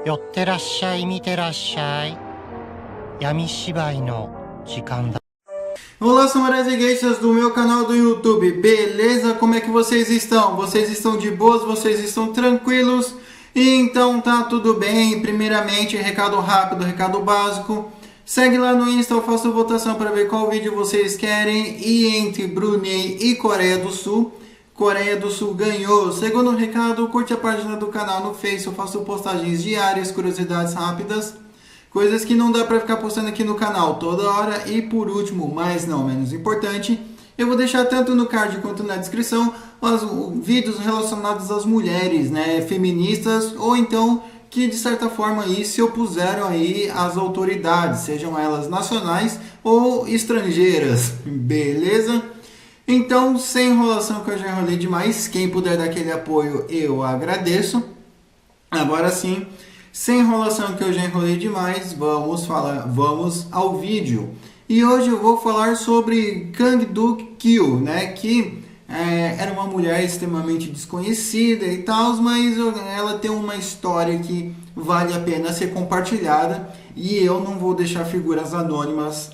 寄ってらっしゃい、見てらっしゃい。闇芝居の時間だ。 Olá, senhoras e geishas do meu canal do YouTube, beleza? Como é que vocês estão? Vocês estão de boas? Vocês estão tranquilos? Então tá tudo bem. Primeiramente, recado rápido, recado básico. Segue lá no Insta, eu faço votação para ver qual vídeo vocês querem. E entre Brunei e Coreia do Sul, Coreia do Sul ganhou. Segundo recado, curte a página do canal no Face, eu faço postagens diárias, curiosidades rápidas. Coisas que não dá para ficar postando aqui no canal toda hora. E por último, mas não menos importante, eu vou deixar tanto no card quanto na descrição os vídeos relacionados às mulheres, né, feministas, ou então que de certa forma aí se opuseram aí às autoridades, sejam elas nacionais ou estrangeiras, beleza? Então, sem enrolação, que eu já enrolei demais, quem puder dar aquele apoio eu agradeço. Agora sim, sem enrolação, que eu já enrolei demais, vamos ao vídeo. E hoje eu vou falar sobre Kang Do-kyu, né, que era uma mulher extremamente desconhecida e tal, mas ela tem uma história que vale a pena ser compartilhada e eu não vou deixar figuras anônimas.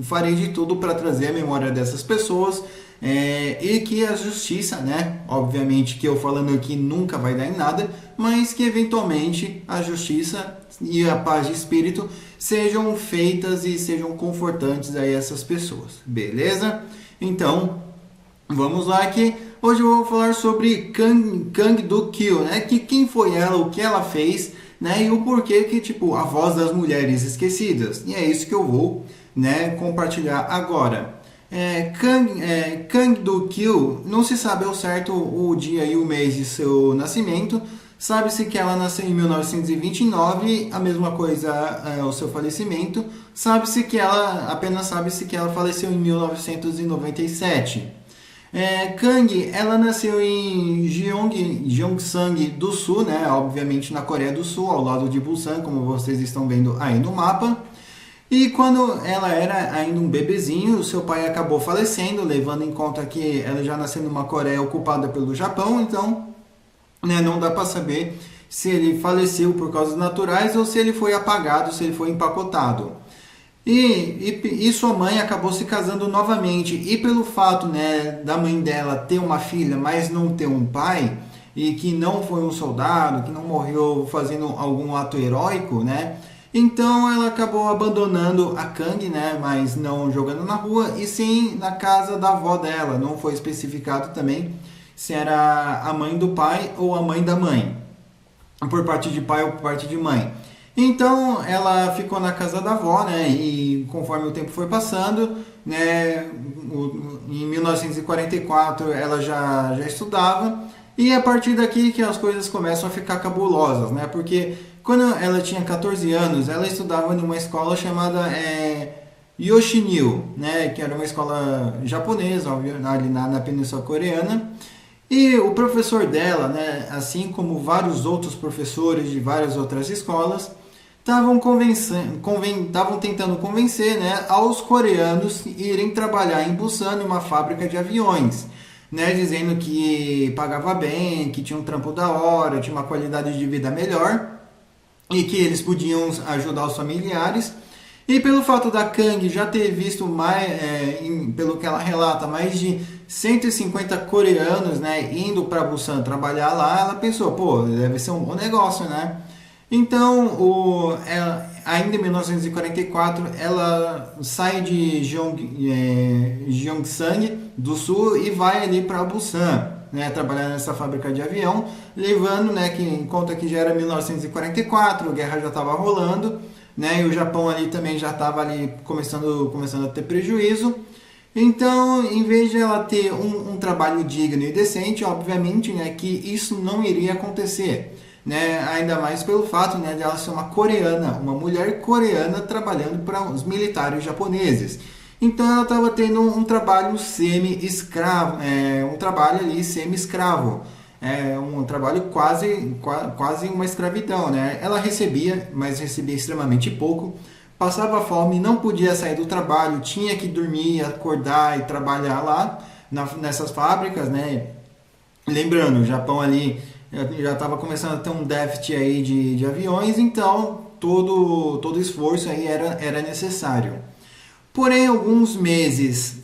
Farei de tudo para trazer a memória dessas pessoas. E que a justiça, né, obviamente que eu falando aqui nunca vai dar em nada, mas que eventualmente a justiça e a paz de espírito sejam feitas e sejam confortantes a essas pessoas, beleza? Então, vamos lá, que hoje eu vou falar sobre Kang Do-kyu, né, que quem foi ela, o que ela fez, né, e o porquê que, tipo, a voz das mulheres esquecidas, e é isso que eu vou, né, compartilhar agora. Kang Do-kyu, não se sabe ao certo o dia e o mês de seu nascimento. Sabe-se que ela nasceu em 1929, a mesma coisa o seu falecimento. Apenas sabe-se que ela faleceu em 1997. Kang, ela nasceu em Gyeongsang do Sul, né? Obviamente na Coreia do Sul, ao lado de Busan, como vocês estão vendo aí no mapa. E quando ela era ainda um bebezinho, seu pai acabou falecendo, levando em conta que ela já nasceu numa Coreia ocupada pelo Japão, então, né, não dá para saber se ele faleceu por causas naturais ou se ele foi apagado, se ele foi empacotado. E sua mãe acabou se casando novamente, e pelo fato, né, da mãe dela ter uma filha, mas não ter um pai, e que não foi um soldado, que não morreu fazendo algum ato heróico, né? Então ela acabou abandonando a Kang, né, mas não jogando na rua, e sim na casa da avó dela. Não foi especificado também se era a mãe do pai ou a mãe da mãe, por parte de pai ou por parte de mãe. Então ela ficou na casa da avó, né, e conforme o tempo foi passando, né, em 1944 ela já estudava, e a partir daqui que as coisas começam a ficar cabulosas, né, porque quando ela tinha 14 anos, ela estudava numa escola chamada Yoshinyu, né, que era uma escola japonesa, ali na Península Coreana. E o professor dela, né, assim como vários outros professores de várias outras escolas, estavam tentando convencer, né, aos coreanos irem trabalhar em Busan, numa fábrica de aviões, né, dizendo que pagava bem, que tinha um trampo da hora, tinha uma qualidade de vida melhor, e que eles podiam ajudar os familiares. E pelo fato da Kang já ter visto pelo que ela relata, mais de 150 coreanos, né, indo para Busan trabalhar lá, ela pensou, pô, deve ser um bom negócio, né? Então, ainda em 1944, ela sai de Gyeongsang do Sul e vai ali para Busan, né, trabalhar nessa fábrica de avião, levando, né, que em conta que já era 1944, a guerra já estava rolando, né, e o Japão ali também já estava ali começando a ter prejuízo. Então, em vez de ela ter um trabalho digno e decente, obviamente, né, que isso não iria acontecer, né, ainda mais pelo fato, né, de ela ser uma coreana, uma mulher coreana trabalhando para os militares japoneses. Então ela estava tendo um trabalho semi-escravo, um trabalho ali semi-escravo, um trabalho quase uma escravidão, né? Ela recebia, mas recebia extremamente pouco, passava fome, não podia sair do trabalho, tinha que dormir, acordar e trabalhar lá nessas fábricas, né? Lembrando, o Japão ali já estava começando a ter um déficit aí de aviões, então todo esforço aí era necessário. Porém, alguns meses,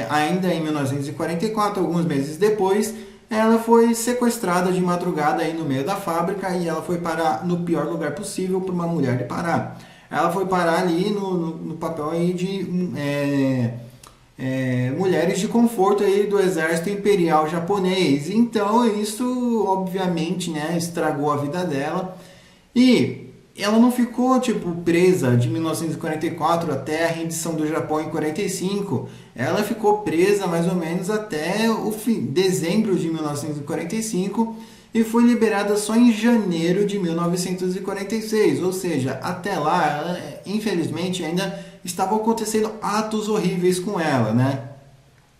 ainda em 1944, alguns meses depois, ela foi sequestrada de madrugada aí no meio da fábrica e ela foi parar no pior lugar possível para uma mulher de parar. Ela foi parar ali no papel aí de mulheres de conforto aí do exército imperial japonês. Então isso obviamente, né, estragou a vida dela e ela não ficou tipo presa de 1944 até a rendição do Japão em 45. Ela ficou presa mais ou menos até o dezembro de 1945 e foi liberada só em janeiro de 1946. Ou seja, até lá, ela, infelizmente, ainda estavam acontecendo atos horríveis com ela, né?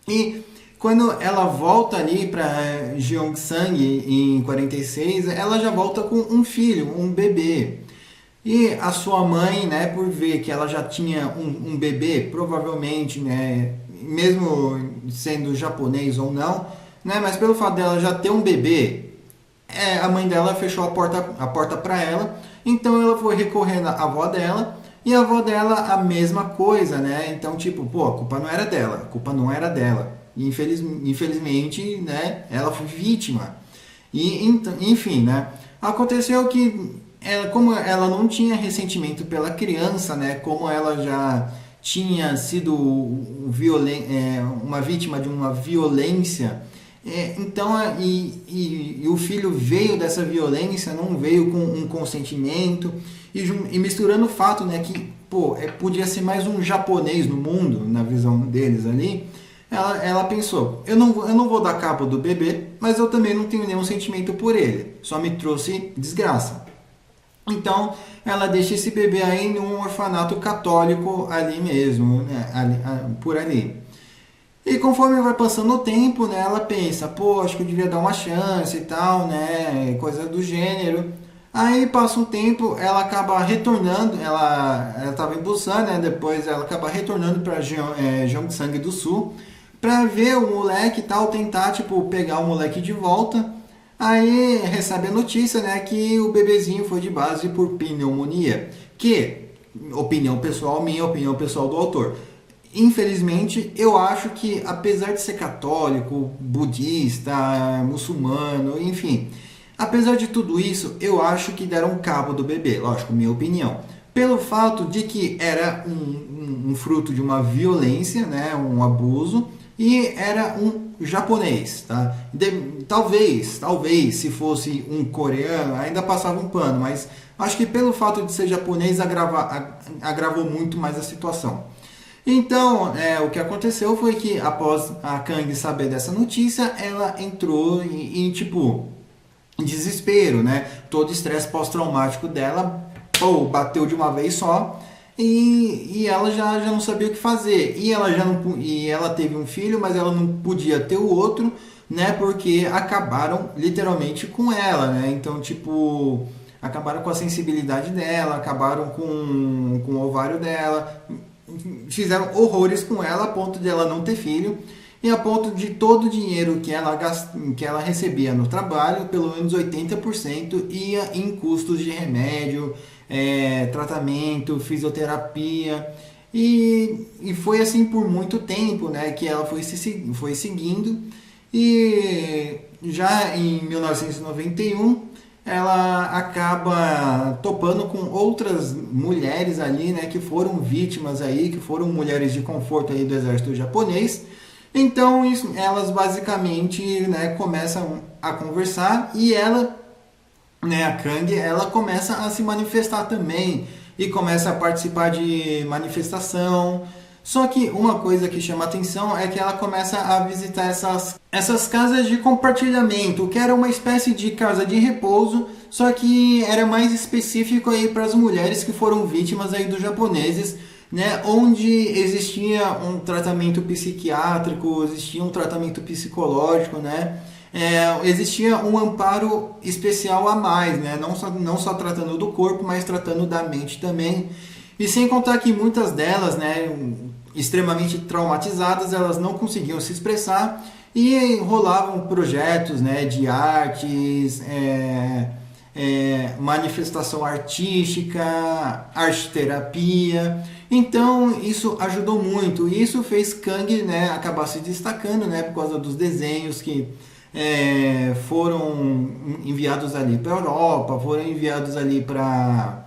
E quando ela volta ali para Gyeongsang em 46, ela já volta com um filho, um bebê. E a sua mãe, né, por ver que ela já tinha um bebê, provavelmente, né, mesmo sendo japonês ou não, né, mas pelo fato dela já ter um bebê, a mãe dela fechou a porta para ela, então ela foi recorrendo à avó dela, e a avó dela a mesma coisa, né, então tipo, pô, a culpa não era dela, a culpa não era dela, e infelizmente, né, ela foi vítima, e enfim, né, aconteceu que como ela não tinha ressentimento pela criança, né, como ela já tinha sido uma vítima de uma violência, então e o filho veio dessa violência, não veio com um consentimento, e misturando o fato, né, que pô, podia ser mais um japonês no mundo, na visão deles ali, ela pensou, eu não vou dar cabo do bebê, mas eu também não tenho nenhum sentimento por ele, só me trouxe desgraça. Então, ela deixa esse bebê aí num orfanato católico ali mesmo, né, por ali. E conforme vai passando o tempo, né, ela pensa, pô, acho que eu devia dar uma chance e tal, né, coisa do gênero. Aí passa um tempo, ela acaba retornando, ela estava em Busan, né, depois ela acaba retornando para Gyeongsang do Sul, para ver o moleque e tal, tentar, tipo, pegar o moleque de volta. Aí recebe a notícia, né, que o bebezinho foi de base por pneumonia, que, opinião pessoal minha, opinião pessoal do autor. Infelizmente, eu acho que apesar de ser católico, budista, muçulmano, enfim, apesar de tudo isso, eu acho que deram cabo do bebê, lógico, minha opinião. Pelo fato de que era um fruto de uma violência, né, um abuso, e era um japonês, tá? Talvez, se fosse um coreano, ainda passava um pano, mas acho que pelo fato de ser japonês agravou muito mais a situação. Então, o que aconteceu foi que após a Kang saber dessa notícia, ela entrou em desespero, né? Todo o estresse pós-traumático dela, bateu de uma vez só. E ela já não sabia o que fazer. E ela teve um filho, mas ela não podia ter o outro, né? Porque acabaram literalmente com ela, né? Então, tipo, acabaram com a sensibilidade dela, acabaram com o ovário dela, fizeram horrores com ela a ponto de ela não ter filho. E a ponto de todo o dinheiro que ela recebia no trabalho, pelo menos 80% ia em custos de remédio, tratamento, fisioterapia. E foi assim por muito tempo, né, que ela foi seguindo. E já em 1991 ela acaba topando com outras mulheres ali, né, que foram vítimas aí, que foram mulheres de conforto aí do exército japonês. Então elas basicamente, né, começam a conversar e ela, né, a Kang, ela começa a se manifestar também e começa a participar de manifestação. Só que uma coisa que chama atenção é que ela começa a visitar essas casas de compartilhamento, que era uma espécie de casa de repouso, só que era mais específico aí para as mulheres que foram vítimas aí dos japoneses, né, onde existia um tratamento psiquiátrico, existia um tratamento psicológico, né, existia um amparo especial a mais, né, não só tratando do corpo, mas tratando da mente também. E sem contar que muitas delas, né, extremamente traumatizadas, elas não conseguiam se expressar e rolavam projetos, né, de artes, manifestação artística, arte-terapia. Então isso ajudou muito e isso fez Kang, né, acabar se destacando, né, por causa dos desenhos que foram enviados ali para a Europa, foram enviados ali para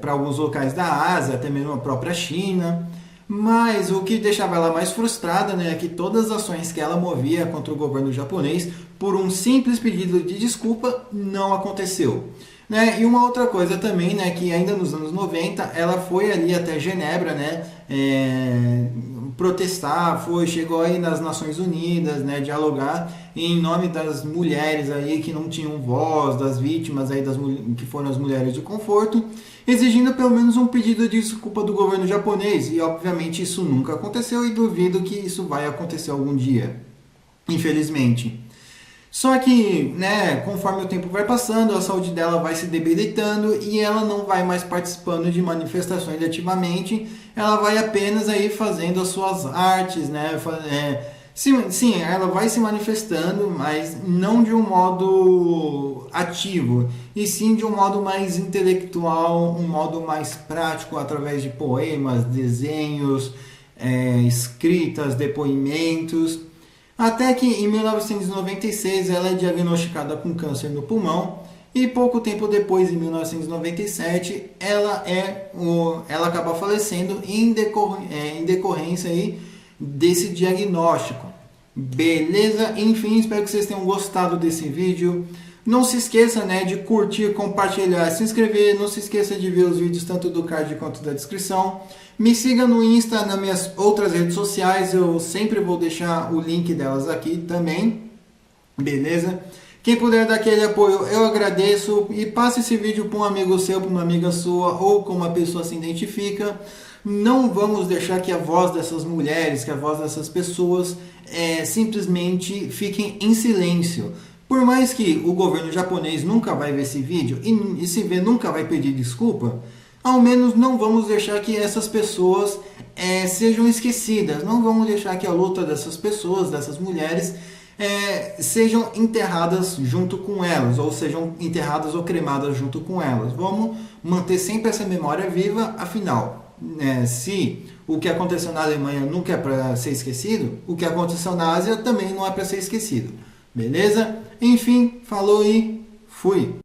alguns locais da Ásia, até mesmo a própria China. Mas o que deixava ela mais frustrada, né, é que todas as ações que ela movia contra o governo japonês, por um simples pedido de desculpa, não aconteceu. Né? E uma outra coisa também, né, que ainda nos anos 90, ela foi ali até Genebra, né, protestar, chegou aí nas Nações Unidas, né, dialogar em nome das mulheres aí que não tinham voz, das vítimas aí que foram as mulheres de conforto, exigindo pelo menos um pedido de desculpa do governo japonês. E obviamente isso nunca aconteceu e duvido que isso vai acontecer algum dia, infelizmente. Só que, né, conforme o tempo vai passando, a saúde dela vai se debilitando e ela não vai mais participando de manifestações ativamente, ela vai apenas aí fazendo as suas artes, né, sim, ela vai se manifestando, mas não de um modo ativo, e sim de um modo mais intelectual, um modo mais prático, através de poemas, desenhos, escritas, depoimentos. Até que em 1996 ela é diagnosticada com câncer no pulmão e pouco tempo depois, em 1997, ela acaba falecendo em decorrência aí desse diagnóstico. Beleza? Enfim, espero que vocês tenham gostado desse vídeo. Não se esqueça, né, de curtir, compartilhar, se inscrever. Não se esqueça de ver os vídeos tanto do card quanto da descrição. Me siga no Insta, nas minhas outras redes sociais. Eu sempre vou deixar o link delas aqui também. Beleza? Quem puder dar aquele apoio, eu agradeço. E passe esse vídeo para um amigo seu, para uma amiga sua, ou com uma pessoa se identifica. Não vamos deixar que a voz dessas mulheres, que a voz dessas pessoas simplesmente fiquem em silêncio. Por mais que o governo japonês nunca vai ver esse vídeo e se ver nunca vai pedir desculpa, ao menos não vamos deixar que essas pessoas sejam esquecidas. Não vamos deixar que a luta dessas pessoas, dessas mulheres, sejam enterradas junto com elas, ou sejam enterradas ou cremadas junto com elas. Vamos manter sempre essa memória viva, afinal, se o que aconteceu na Alemanha nunca é para ser esquecido, o que aconteceu na Ásia também não é para ser esquecido. Beleza? Enfim, falou e fui!